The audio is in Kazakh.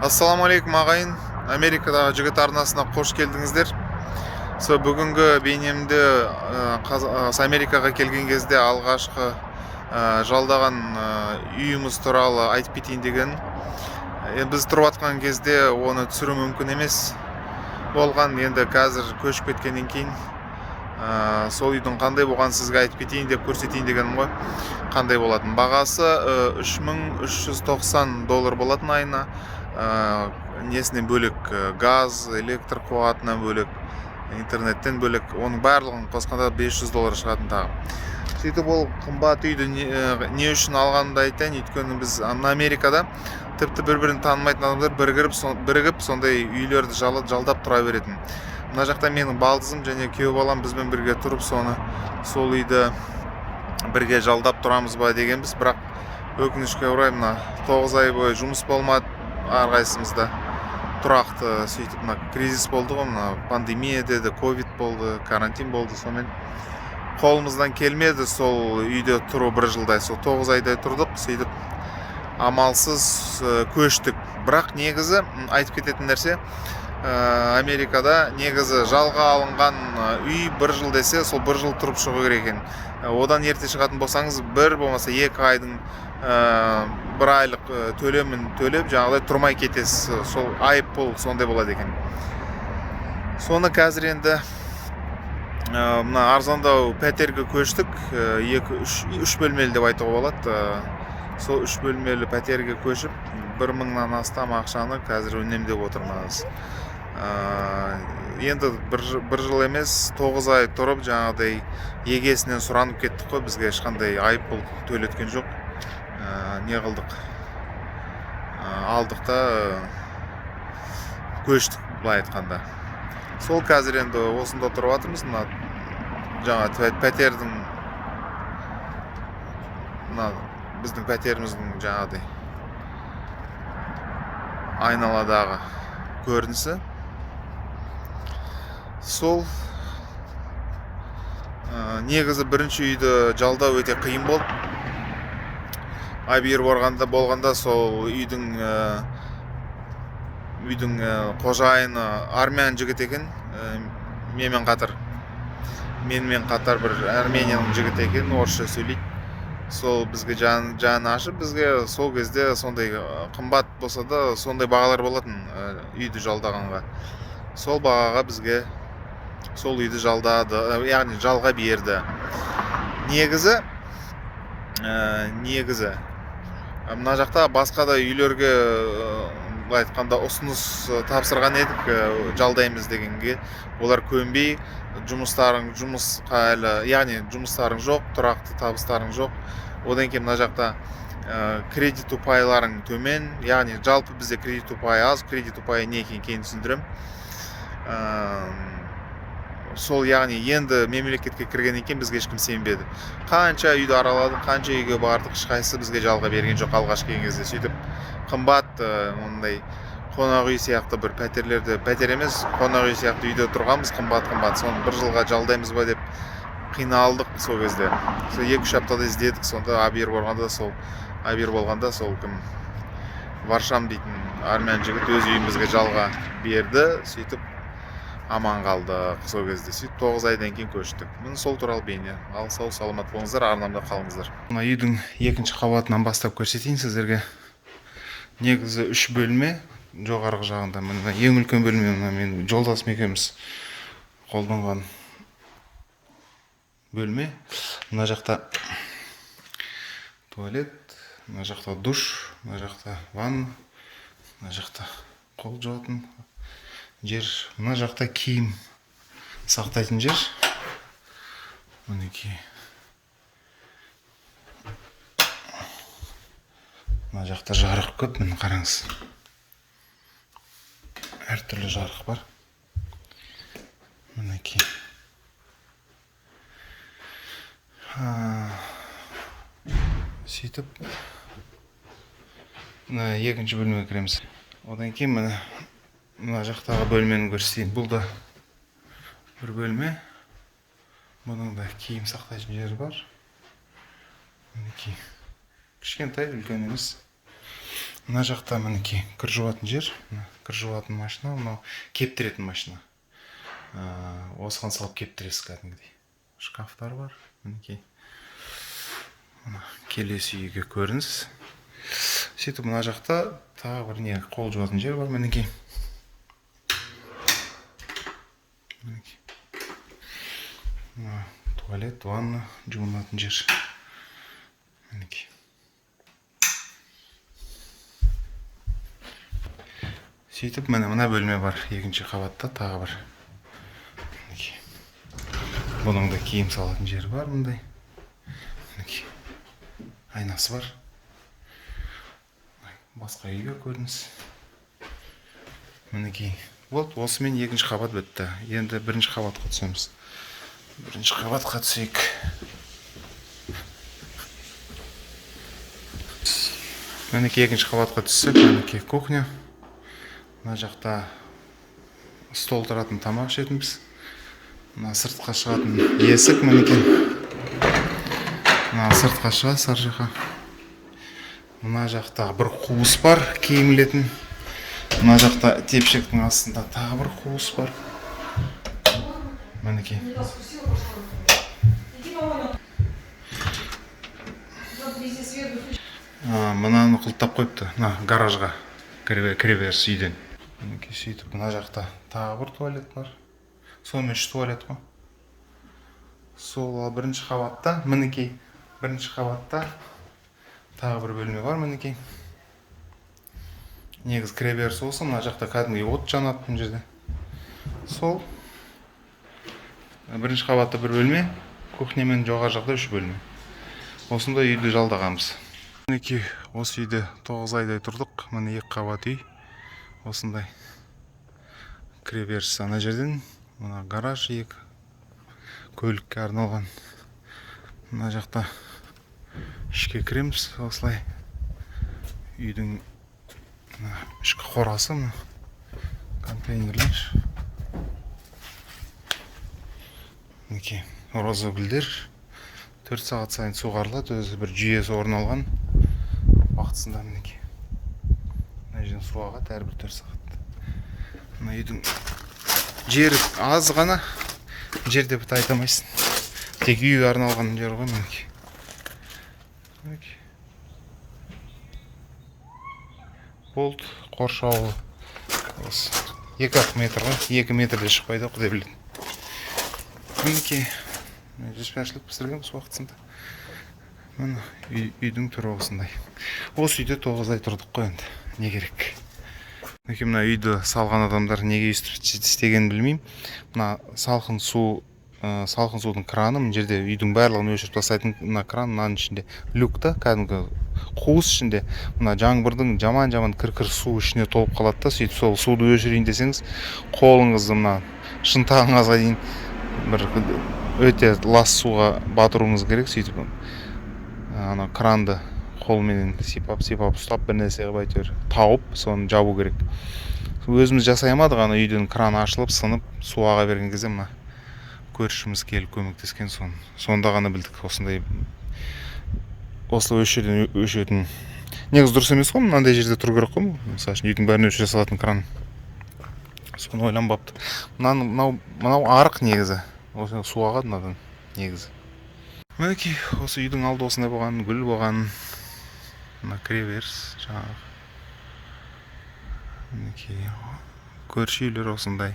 Ассаламалейкум ағайын, Америкадағы жігіт арнасына қош келдіңіздер. Бүгінгі бейнемді Америкаға келген кезде алғашқы жалдаған үйіміз туралы айтып кетейін деген. Біз тұрып атқан кезде оны түсіру мүмкін емес болған, енді қазір көшіп кеткеннен кейін сол үйдің қандай болған сізге айтып кетейін деп көрсетейін дегенім ғой. Қандай болатын бағасы $3390 болатын айына. Несінен бөлек газ, электр қуатынан бөлек, интернеттен бөлек, оның барлығын қосқанда $500 шығатын тағы. Сөйтіп ол қымбат үйді не үшін алғанымды айтайын, өйткені біз Америкада тіпті бір-бірін танымайтын адамдар бірігіп сондай үйлерді жалдап тұра беретін. Мына жақта менің балдызым және күйеу балам бізбен бірге тұрып сол үйді бірге жалдап тұрамыз ба дегенбіз, бірақ өкінішке орай мына 9 ай бойы жұмыс болмады. Әрқайсымызда тұрақты сөйтіп кризис болды ғой, пандемия деді, ковид болды, карантин болды, сонымен қолымыздан келмеді сол үйде тұру бір жылдай, сол 9 айдай тұрдық, сөйтіп амалсыз көштік. Бірақ негізі айтып кететін нәрсе, Америкада негізі жалға алынған үй бір жыл десе, сол бір жыл тұрып шығу керек екен. Одан ерте шығатын болсаңыз, бір болмаса 2 айдың бір айлық төлемін төлеп, жаңағыдай тұрмай кетесіз, сол айыппұл сондай болады екен. Соны қазір енді мына арзандау пәтерге көштік, 3 бөлмелі деп айтуға болады. Сол 3 бөлмелі пәтерге көшіп, 1000-нан астам ақшаны қазір үнемдеп отырмыз. Енді бір жыл емес, 9 ай тұрып, жаңағыдай егесінен сұранып кеттік қой, бізге ешқандай айыппұл төлеткен жоқ. Не қылдық, алдық та көштік, былай айтқанда. Сол қазір енді осында тұрып жатырмыз. Жаңа пәтердің, біздің пәтеріміздің жаңағыдай айналадағы көрінісі. Сол негізі бірінші үйді жалдау өте қиын болды. Айбер болғанда сол үйдің қожайыны армян жігіт екен, менімен қатар бір Арменияның жігіт екен, орысша сөйлейді. Сол бізге жаны ашып, бізге сол кезде сондай қымбат болса да сондай бағалар болатын үйді жалдағанға. Сол бағаға бізге сол үйді жалдады, яғни жалға берді. Негізі мына жақта басқа да үйлерге айтқанда ұсыныс тапсырған едік, жалдаймыз дегенге. Олар көнбей, жұмыстарың жоқ, тұрақты табыстарың жоқ. Одан кейін мына жақта кредит ұпайларың төмен, яғни жалпы бізде кредит ұпай аз, кредит ұпайы не екенін кейін түсіндірем. Сол, яғни енді мемлекетке кірген екен бізге ешкім сенбеді. Қанша үйді араладық, қанша үйге бардық, ешқайсысы бізге жалға берген жоқ алғаш келген кезде. Сөйтіп қымбат, ондай қонақ үй сияқты бір пәтер емес, қонақ үй сияқты үйде тұрғанбыз, қымбат. Соны бір жылға жалдаймыз ба деп қиналдық сол кезде. Сол 2-3 аптада іздедік, сонда Айбер болғанда сол кім Варшам дейтін армян жігіт өз үйімізге жалға берді. Сөйтіп аман қалдық сол кезде. Сөйтіп 9 айдан кейін көштік. Мен сол туралы бейне. Ал сау саламат болыңыздар, арнамда қалыңыздар. Мына үйдің екінші қабатынан бастап көрсетейін сіздерге. Негізі 3 бөлме, жоғарғы жағында. Мына ең үлкен бөлме, мен жолдасым екеуміз қолданған бөлме. Мына жақта туалет, мына жақта душ, мына жақта ванна, мына жақта қол жуатын жер, мына жақта киім сақтайтын жер. Мінекей. Мына жақта жарық көп, міне қараңыз. Әртүрлі жарық бар. Мінекей. Сөйтіп екінші бөлмеге кіреміз. Одан кейін мына жақтағы бөлмені көрсетейін. Бұл да бір бөлме. Бұның да киім сақтайтын жері бар. Мінекей. Кішкентай, үлкен емес. Мына жақта мінекей кір жуатын жер, кір жуатын машина, мынау кептіретін машина. Осыған салып кептіресіз кәдімгідей. Шкафтар бар, мінекей. Келесі үйге көріңіз. Сөйтіп мына жақта тағы бір не қол жуатын жер бар, мінекей. Туалет, ванна, жуынатын жер. Мінекей. Сөйтіп, мына бөлме бар, екінші қабатта тағы бар. Бұның да киім салатын жері бар, мұндай. Айнасы бар. Басқа үйге көріңіз. Мінекей. Вот, осымен екінші қабат бітті. Енді бірінші қабатқа түсеміз. Бірінші қабатқа түсейік. Мінекей екінші қабатқа түссек, мінекей кухня. Мына жақта стол тұратын тамақ ішетінбіз. Мына сыртқа шығатын есік, мінекей. Мына сыртқа шыға, сар жаққа. Мына жақта бір қуыс бар, киім ілетін. Мына жақта тепшектің астында тағы бір қуыс бар. Мінекей. Мынаны құлттап қойыпты, гаражға кіреберіс үйден. Сөйтіп, мына жақта тағы бір туалет бар. Сонымен 3 туалет қой. Сол бірінші қабатта, мінекей, бірінші қабатта тағы бір бөлме бар, мінекей. Негіз кіреберіс осы, мына жақта кәдімгі от жанады бұл жерде. Сол бірінші қабатта бір бөлме, кухнямен жоғары жақта 3 бөлме. Осындай үйді жалдағанбыз. Мінекей, осы үйде 9 айдай тұрдық. Міне 2 қабат үй. Осындай кіреберіс ана жерден. Мына гараж, көлікке арналған. Мына жақта ішке кіреміз, осылай. Үйдің ішкі қорасы, контейнерлер. Мінекей, роза гүлдер. 4 сағат сайын суғарылады, өзі бір жүйесі орын алған. Уақытысында мінекей. Мына жерден су ағады әрбір 4 сағат. Мына үйдің жері аз ғана, жер деп айта алмайсың. Тек үй арналған жер ғой, мінекей. Болды, қоршауы 2 метр ғой, 2 метрде шықпайды, құдай біледі. Мінекей, жешпәшілік пісіргенбіз уақытысында. Мына үйдің түрі осындай. Осы үйде 9 ай тұрдық қой енді, не керек. Мына үйді салған адамдар неге істегенін білмеймін. Мына салқын судың краны, мына жерде үйдің барлығын өшіріп тастайтын мына кран, мынаның ішінде люкта, кәдімгі қуыс ішінде. Мына жаңбырдың жаман кір су ішіне толып қалады да, сөйтіп сол суды өшірейін десеңіз, қолыңызды мына шынтағыңызға дейін бір өте лас суға батыруыңыз керек. Сөйтіп ана кранды қолменен сипап ұстап бір нәрсе қылып әйтеуір тауып, соны жабу керек. Өзіміз жасай алмадық, ана үйден кран ашылып, сынып, су аға берген кезде мына көршіміз келіп көмектескен, сонда ғана білдік осындай өшетін. Негізі дұрыс емес қой, мынандай жерде тұру керек қой, мысалы үшін үйдің бәрін өшіре салатын кран. Соны ойланбапты. Мынау арық негізі. Осы су ағады мынадан негізі. Мінекей, осы үйдің алды осындай болған, гүл болған. Мына кіреберіс жаңағы. Мінекей, көрші үйлер осындай.